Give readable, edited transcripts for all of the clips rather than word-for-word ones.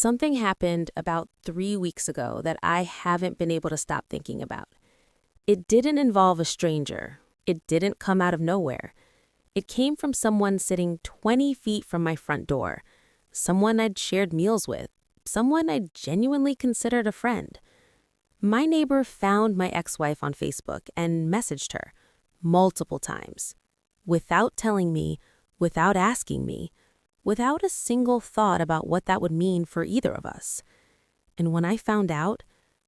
Something happened about 3 weeks ago that I haven't been able to stop thinking about. It didn't involve a stranger. It didn't come out of nowhere. It came from someone sitting 20 feet from my front door, someone I'd shared meals with, someone I genuinely considered a friend. My neighbor found my ex-wife on Facebook and messaged her multiple times, without telling me, without asking me, without a single thought about what that would mean for either of us. And when I found out,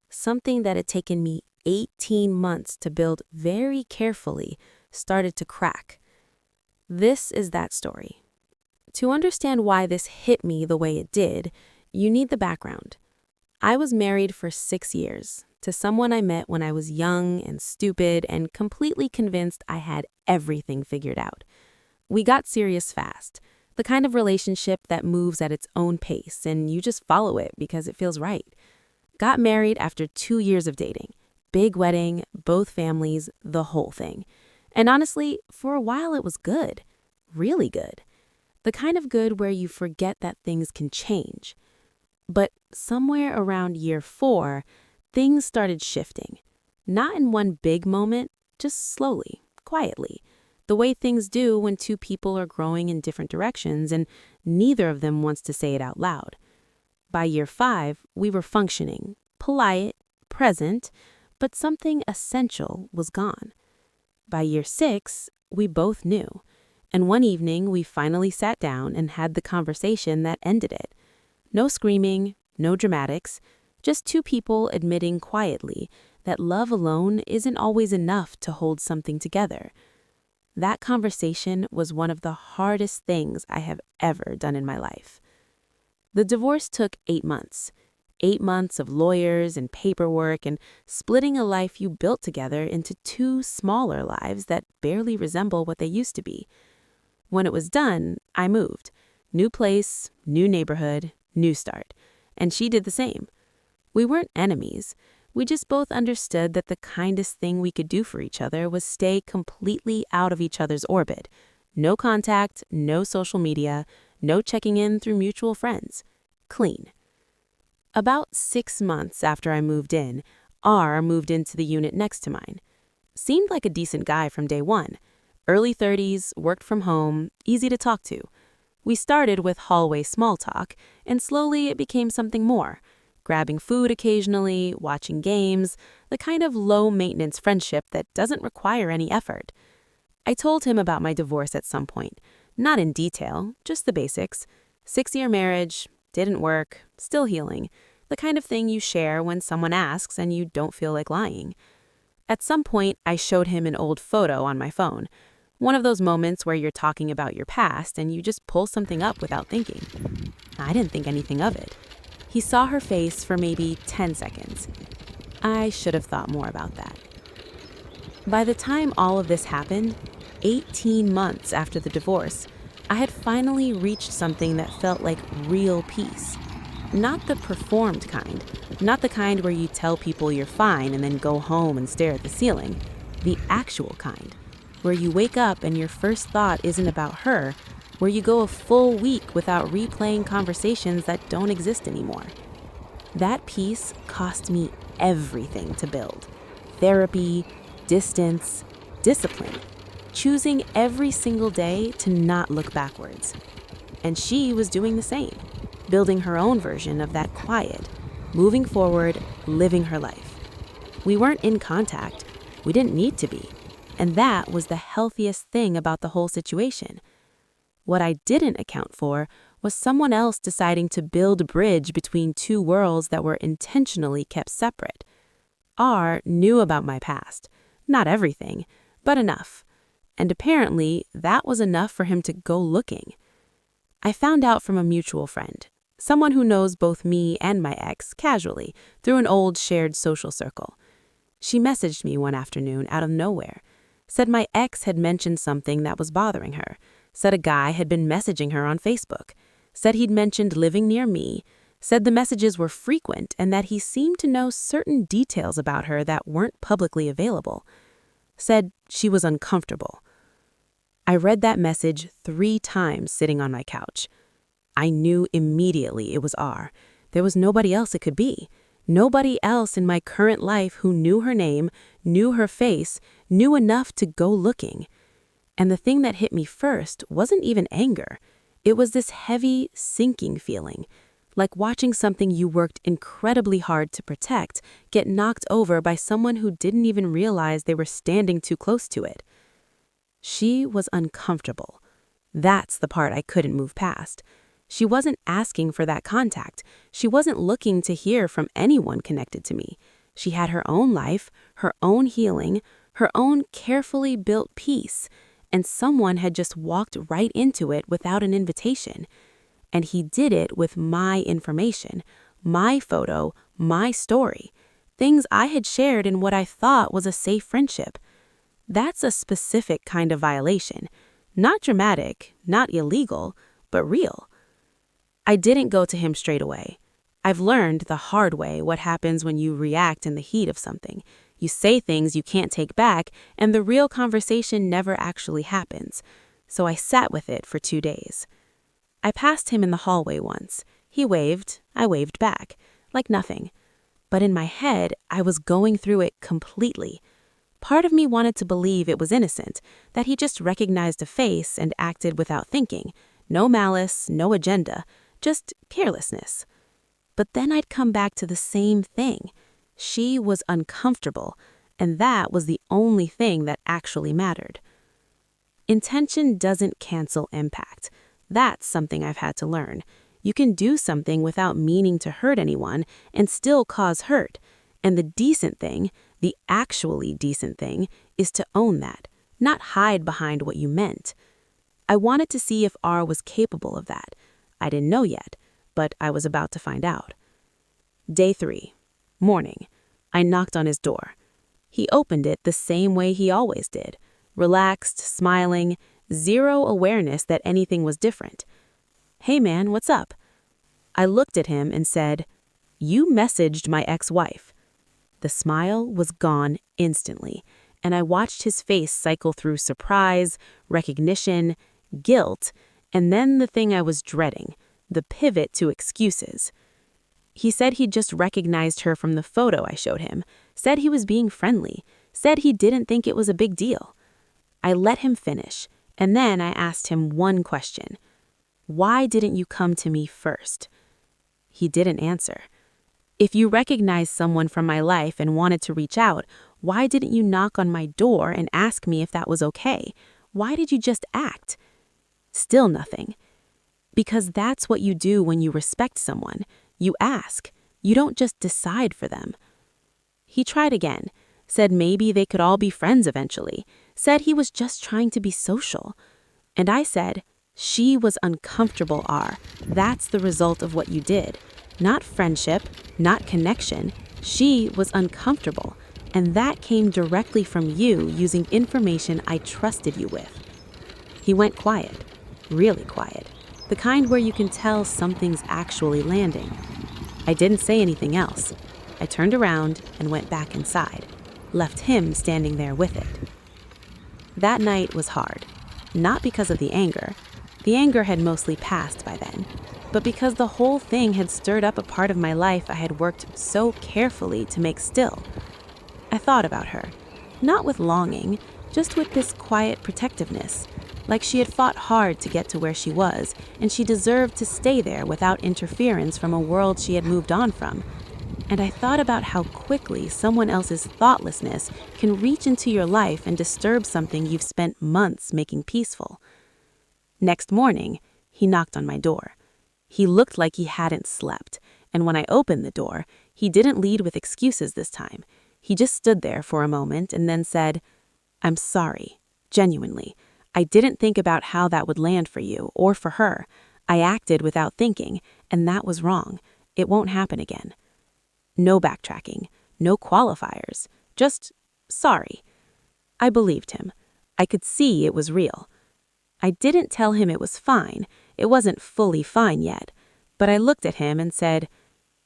something that had taken me 18 months to build very carefully started to crack. This is that story. To understand why this hit me the way it did, you need the background. I was married for 6 years to someone I met when I was young and stupid and completely convinced I had everything figured out. We got serious fast, the kind of relationship that moves at its own pace and you just follow it because it feels right. Got married after 2 years of dating. Big wedding, both families, the whole thing. And honestly, for a while it was good. Really good. The kind of good where you forget that things can change. But somewhere around year 4, things started shifting. Not in one big moment, just slowly, quietly. The way things do when two people are growing in different directions and neither of them wants to say it out loud. By year 5, we were functioning, polite, present, but something essential was gone. By year 6, we both knew. And one evening, we finally sat down and had the conversation that ended it. No screaming, no dramatics, just two people admitting quietly that love alone isn't always enough to hold something together. That conversation was one of the hardest things I have ever done in my life. The divorce took 8 months. 8 months of lawyers and paperwork and splitting a life you built together into 2 smaller lives that barely resemble what they used to be. When it was done, I moved. New place, new neighborhood, new start. And she did the same. We weren't enemies. We just both understood that the kindest thing we could do for each other was stay completely out of each other's orbit. No contact, no social media, no checking in through mutual friends. Clean. About 6 months after I moved in, R moved into the unit next to mine. Seemed like a decent guy from day one. Early 30s, worked from home, easy to talk to. We started with hallway small talk, and slowly it became something more. Grabbing food occasionally, watching games, the kind of low-maintenance friendship that doesn't require any effort. I told him about my divorce at some point. Not in detail, just the basics. 6-year marriage, didn't work, still healing. The kind of thing you share when someone asks and you don't feel like lying. At some point, I showed him an old photo on my phone. One of those moments where you're talking about your past and you just pull something up without thinking. I didn't think anything of it. He saw her face for maybe 10 seconds. I should have thought more about that. By the time all of this happened, 18 months after the divorce, I had finally reached something that felt like real peace. Not the performed kind, not the kind where you tell people you're fine and then go home and stare at the ceiling. The actual kind, where you wake up and your first thought isn't about her, where you go a full week without replaying conversations that don't exist anymore. That peace cost me everything to build. Therapy, distance, discipline. Choosing every single day to not look backwards. And she was doing the same, building her own version of that quiet, moving forward, living her life. We weren't in contact. We didn't need to be. And that was the healthiest thing about the whole situation. What I didn't account for was someone else deciding to build a bridge between 2 worlds that were intentionally kept separate. R knew about my past. Not everything, but enough. And apparently, that was enough for him to go looking. I found out from a mutual friend, someone who knows both me and my ex casually through an old shared social circle. She messaged me one afternoon out of nowhere, said my ex had mentioned something that was bothering her, said a guy had been messaging her on Facebook, said he'd mentioned living near me, said the messages were frequent and that he seemed to know certain details about her that weren't publicly available, said she was uncomfortable. I read that message 3 times sitting on my couch. I knew immediately it was R. There was nobody else it could be. Nobody else in my current life who knew her name, knew her face, knew enough to go looking. And the thing that hit me first wasn't even anger. It was this heavy, sinking feeling, like watching something you worked incredibly hard to protect get knocked over by someone who didn't even realize they were standing too close to it. She was uncomfortable. That's the part I couldn't move past. She wasn't asking for that contact. She wasn't looking to hear from anyone connected to me. She had her own life, her own healing, her own carefully built peace, and someone had just walked right into it without an invitation. And he did it with my information, my photo, my story, things I had shared in what I thought was a safe friendship. That's a specific kind of violation. Not dramatic, not illegal, but real. I didn't go to him straight away. I've learned the hard way what happens when you react in the heat of something. You say things you can't take back, and the real conversation never actually happens. So I sat with it for 2 days. I passed him in the hallway once. He waved, I waved back, like nothing. But in my head, I was going through it completely. Part of me wanted to believe it was innocent, that he just recognized a face and acted without thinking. No malice, no agenda, just carelessness. But then I'd come back to the same thing. She was uncomfortable, and that was the only thing that actually mattered. Intention doesn't cancel impact. That's something I've had to learn. You can do something without meaning to hurt anyone and still cause hurt. And the decent thing, the actually decent thing, is to own that, not hide behind what you meant. I wanted to see if R was capable of that. I didn't know yet, but I was about to find out. Day 3. Morning. I knocked on his door. He opened it the same way he always did. Relaxed, smiling, zero awareness that anything was different. "Hey man, what's up?" I looked at him and said, "You messaged my ex-wife." The smile was gone instantly, and I watched his face cycle through surprise, recognition, guilt, and then the thing I was dreading, the pivot to excuses. He said he'd just recognized her from the photo I showed him, said he was being friendly, said he didn't think it was a big deal. I let him finish, and then I asked him one question. "Why didn't you come to me first?" He didn't answer. "If you recognized someone from my life and wanted to reach out, why didn't you knock on my door and ask me if that was okay? Why did you just act?" Still nothing. Because that's what you do when you respect someone. You ask. You don't just decide for them. He tried again, said maybe they could all be friends eventually, said he was just trying to be social. And I said, "She was uncomfortable, R. That's the result of what you did. Not friendship, not connection. She was uncomfortable. And that came directly from you using information I trusted you with." He went quiet, really quiet, the kind where you can tell something's actually landing. I didn't say anything else. I turned around and went back inside, left him standing there with it. That night was hard, not because of the anger. The anger had mostly passed by then, but because the whole thing had stirred up a part of my life I had worked so carefully to make still. I thought about her, not with longing, just with this quiet protectiveness, like she had fought hard to get to where she was, and she deserved to stay there without interference from a world she had moved on from. And I thought about how quickly someone else's thoughtlessness can reach into your life and disturb something you've spent months making peaceful. Next morning, he knocked on my door. He looked like he hadn't slept, and when I opened the door, he didn't lead with excuses this time. He just stood there for a moment and then said, "I'm sorry, genuinely. I didn't think about how that would land for you or for her. I acted without thinking, and that was wrong. It won't happen again." No backtracking, no qualifiers, just sorry. I believed him. I could see it was real. I didn't tell him it was fine. It wasn't fully fine yet. But I looked at him and said,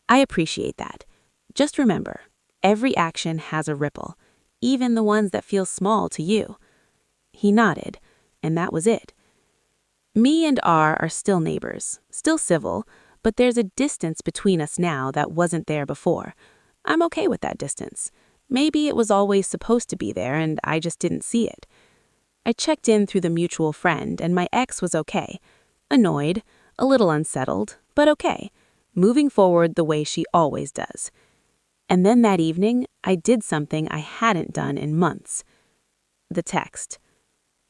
"I appreciate that. Just remember, every action has a ripple, even the ones that feel small to you." He nodded, and that was it. Me and R are still neighbors, still civil, but there's a distance between us now that wasn't there before. I'm okay with that distance. Maybe it was always supposed to be there and I just didn't see it. I checked in through the mutual friend and my ex was okay. Annoyed, a little unsettled, but okay. Moving forward the way she always does. And then that evening, I did something I hadn't done in months. The text.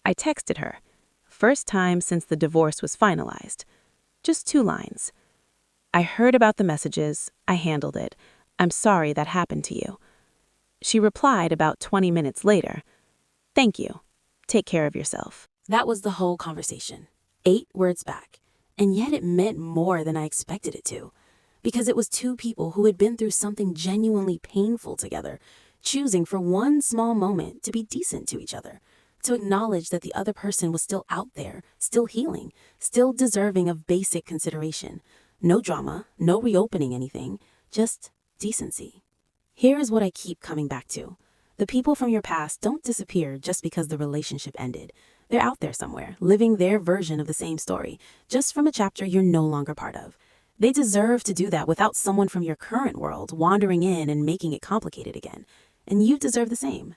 I texted her. First time since the divorce was finalized. Just 2 lines. I heard about the messages. I handled it. I'm sorry that happened to you. She replied about 20 minutes later. Thank you. Take care of yourself. That was the whole conversation. 8 words back. And yet it meant more than I expected it to. Because it was 2 people who had been through something genuinely painful together, choosing for one small moment to be decent to each other, to acknowledge that the other person was still out there, still healing, still deserving of basic consideration. No drama, no reopening anything, just decency. Here is what I keep coming back to. The people from your past don't disappear just because the relationship ended. They're out there somewhere, living their version of the same story, just from a chapter you're no longer part of. They deserve to do that without someone from your current world wandering in and making it complicated again. And you deserve the same.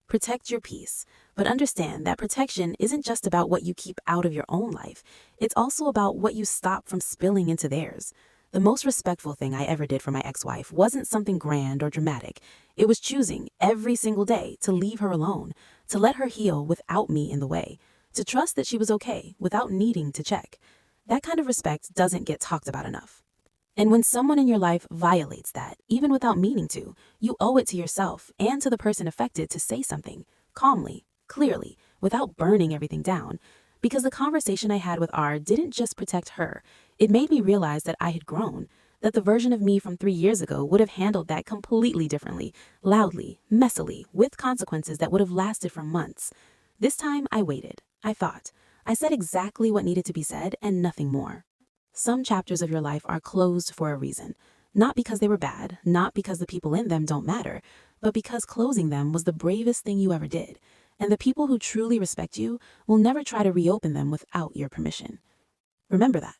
Protect your peace, but understand that protection isn't just about what you keep out of your own life. It's also about what you stop from spilling into theirs. The most respectful thing I ever did for my ex-wife wasn't something grand or dramatic. It was choosing every single day to leave her alone, to let her heal without me in the way, to trust that she was okay without needing to check. That kind of respect doesn't get talked about enough. And when someone in your life violates that, even without meaning to, you owe it to yourself and to the person affected to say something, calmly, clearly, without burning everything down. Because the conversation I had with R didn't just protect her, it made me realize that I had grown, that the version of me from 3 years ago would have handled that completely differently, loudly, messily, with consequences that would have lasted for months. This time I waited, I thought. I said exactly what needed to be said and nothing more. Some chapters of your life are closed for a reason, not because they were bad, not because the people in them don't matter, but because closing them was the bravest thing you ever did. And the people who truly respect you will never try to reopen them without your permission. Remember that.